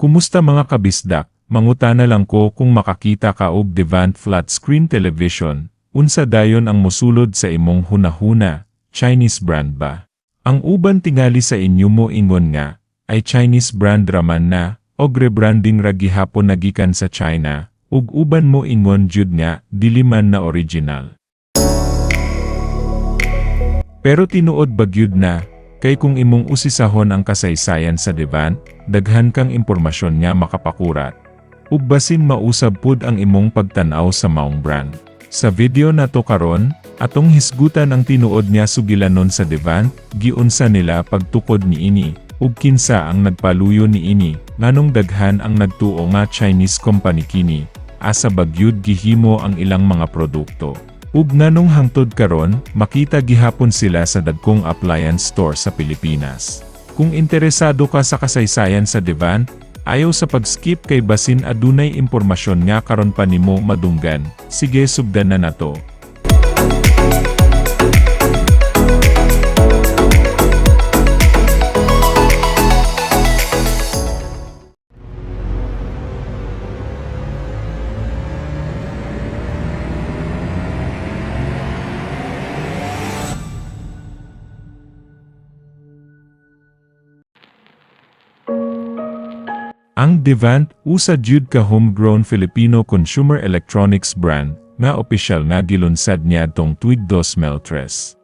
Kumusta mga kabisdak? Mangutana lang ko kung makakita ka og Devant flat screen television, unsa dayon ang mosulod sa imong hunahuna, Chinese brand ba? Ang uban tingali sa inyo mo ingon nga, ay Chinese brand raman na, og rebranding ra gihapon nagikan sa China, ug uban mo ingon jud nga, dili man na original. Pero tinuod bagyud na, kay kung imong usisahon ang kasaysayan sa Devant, daghan kang impormasyon nga makapakurat. Ug basin mausab pud ang imong pagtan-aw sa maong brand. Sa video na to karon, atong hisgutan ang tinuod nga sugilanon sa Devant, giunsa nila pagtukod niini, ug kinsa ang nagpaluyo niini, nganong daghan ang nagtuo nga Chinese company kini, asa bagyud gihimo ang ilang mga produkto. Ug nganong hangtod karon, makita gihapon sila sa dagkong appliance store sa Pilipinas. Kung interesado ka sa kasaysayan sa Devant, ayaw sa pag-skip kay basin adunay impormasyon nga karon pa nimo madunggan, sige sugdan na nato. Ang Devant, usa jud ka homegrown Filipino consumer electronics brand, nga opisyal nga gilunsad niadtong tuig 2003.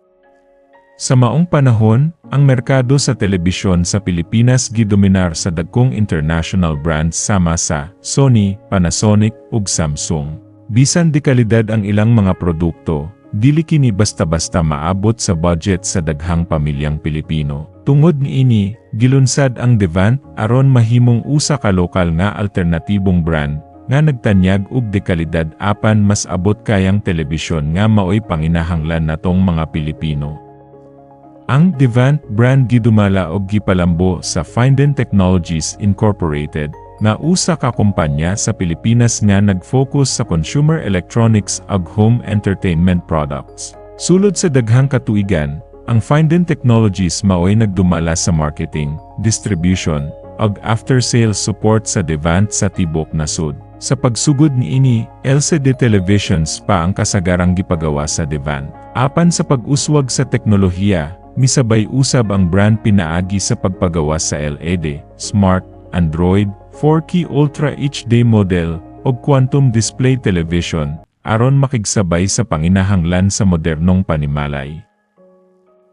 Sa maong panahon, ang merkado sa telebisyon sa Pilipinas gidominar sa dagkong international brands sama sa Sony, Panasonic, ug Samsung. Bisan di kalidad ang ilang mga produkto, dili kini basta-basta maabot sa budget sa daghang pamilyang Pilipino. Tungod niini, gilunsad ang Devant aron mahimong usa ka lokal nga alternatibong brand nga nagtanyag og dekalidad apan mas abot kayang telebisyon nga maoy panginahanglan natong mga Pilipino. Ang Devant brand gidumala og gipalambo sa Finden Technologies Incorporated, nga usa ka kumpanya sa Pilipinas nga nag-focus sa consumer electronics ug home entertainment products. Sulod sa daghang katuigan, ang Finden Technologies maoy nagdumala sa marketing, distribution, ug after-sales support sa Devant sa tibuok nasud. Sa pagsugod niini, LCD televisions pa ang kasagarang gipagawa sa Devant. Apan sa pag-uswag sa teknolohiya, misabay usab ang brand pinaagi sa pagpagawa sa LED, Smart, Android, 4K Ultra HD model, ug quantum display television, aron makigsabay sa panginahanglan sa modernong panimalay.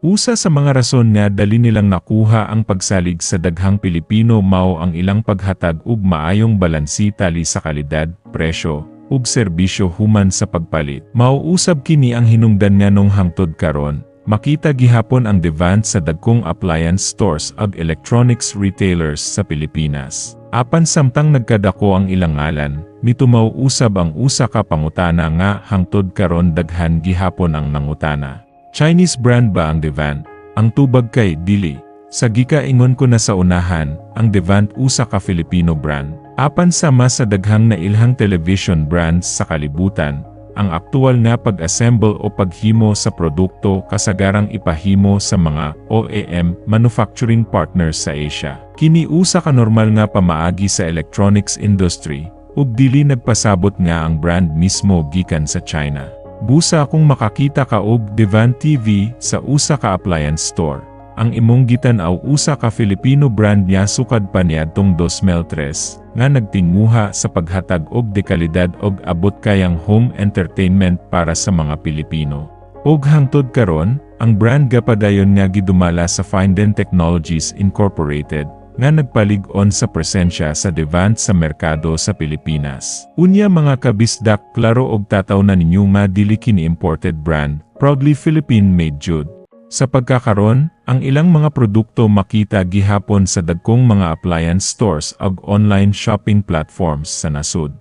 Usa sa mga rason nga dali nilang nakuha ang pagsalig sa daghang Pilipino mao ang ilang paghatag ug maayong balansi tali sa kalidad, presyo, ug serbisyo human sa pagpalit. Mao usab kini ang hinungdan nganong hangtod karon, makita gihapon ang Devant sa dagkong appliance stores ug electronics retailers sa Pilipinas. Apan samtang nagkadako ang ilang ngalan, mitumaw usab ang usa ka pangutana nga hangtod karon daghan gihapon ang nangutana. Chinese brand ba ang Devant? Ang tubag kay dili. Sa gikaingon ko na sa unahan, ang Devant usa ka Filipino brand. Apan sama sa daghang nailhang television brands sa kalibutan, ang aktual nga pag-assemble o paghimo sa produkto kasagarang ipahimo sa mga OEM manufacturing partners sa Asia. Kini usa ka normal nga pamaagi sa electronics industry, ug dili nagpasabot nga ang brand mismo gikan sa China. Busa kung makakita ka og Devant TV sa usa ka appliance store. Ang imong gitan-aw usa ka Filipino brand niya sukad pa niadtong 2003 nga nagtinguha sa paghatag og dekalidad og abot kayang home entertainment para sa mga Pilipino. Og hangtod karon, ang brand gapadayon nga gidumala sa Finden Technologies Incorporated, nga nagpalig-on sa presensya sa Devant sa merkado sa Pilipinas. Unya mga kabisdak, klaro og tataw na ninyo nga dili kini imported brand, proudly Philippine-made jud. Sa pagkakaron, ang ilang mga produkto makita gihapon sa dagkong mga appliance stores ug online shopping platforms sa nasud.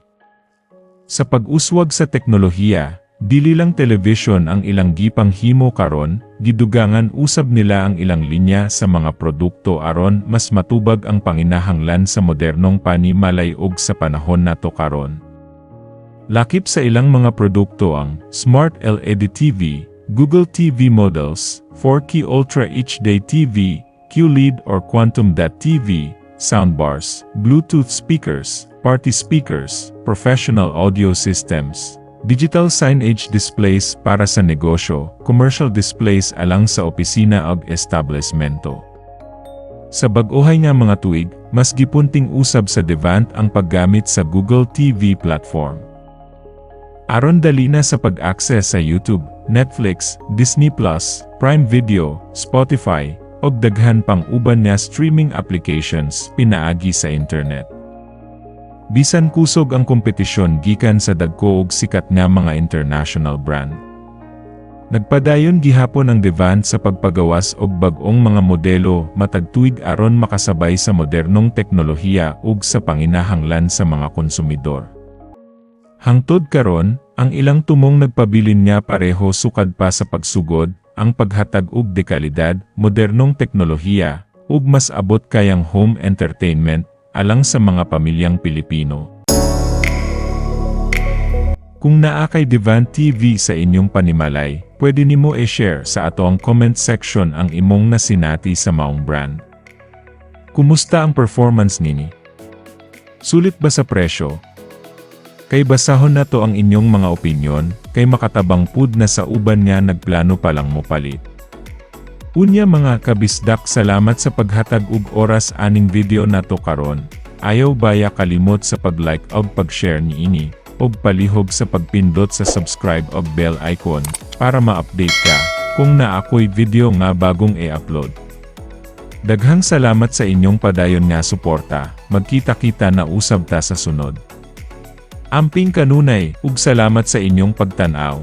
Sa pag-uswag sa teknolohiya, dili lang television ang ilang gipang himo karon, gidugangan usab nila ang ilang linya sa mga produkto aron mas matubag ang panginahanglan sa modernong panimalay ug sa panahon nato karon. Lakip sa ilang mga produkto ang Smart LED TV, Google TV models, 4K Ultra HD TV, QLED or Quantum.TV, soundbars, Bluetooth speakers, party speakers, professional audio systems, digital signage displays para sa negosyo, commercial displays alang sa opisina ug establishmento. Sa bag-ohay nga mga tuig, mas gipunting usab sa Devant ang paggamit sa Google TV platform. Aron dali na sa pag-access sa YouTube, Netflix, Disney+, Prime Video, Spotify, ug daghan pang uban nga streaming applications pinaagi sa internet. Bisan kusog ang kompetisyon gikan sa dagko ug sikat nga mga international brand. Nagpadayon gihapon ang Devant sa pagpagawas og bag-ong mga modelo matag tuig aron makasabay sa modernong teknolohiya ug sa panginahanglan sa mga konsumidor. Hangtod karon, ang ilang tumong nagpabilin nga pareho sukad pa sa pagsugod, ang paghatag og dekalidad, modernong teknolohiya, ug mas abot kayang home entertainment alang sa mga pamilyang Pilipino. Kung naa kay Devant TV sa inyong panimalay, pwede nimo i-share sa ato ang comment section ang imong nasinati sa maong brand. Kumusta ang performance nini? Sulit ba sa presyo? Kay basahon na to ang inyong mga opinyon, kay makatabang pud na sa uban nga nagplano pa lang mo palit. Unya mga kabisdak, salamat sa paghatag og oras aning video nato karon. Ayaw baya kalimot sa pag-like ug pag-share niini, ug palihog sa pagpindot sa subscribe ug bell icon para ma-update ka kung naakoy video nga bagong i-upload. Daghang salamat sa inyong padayon nga suporta. Magkita-kita na usab ta sa sunod. Amping kanunay ug salamat sa inyong pagtan-aw.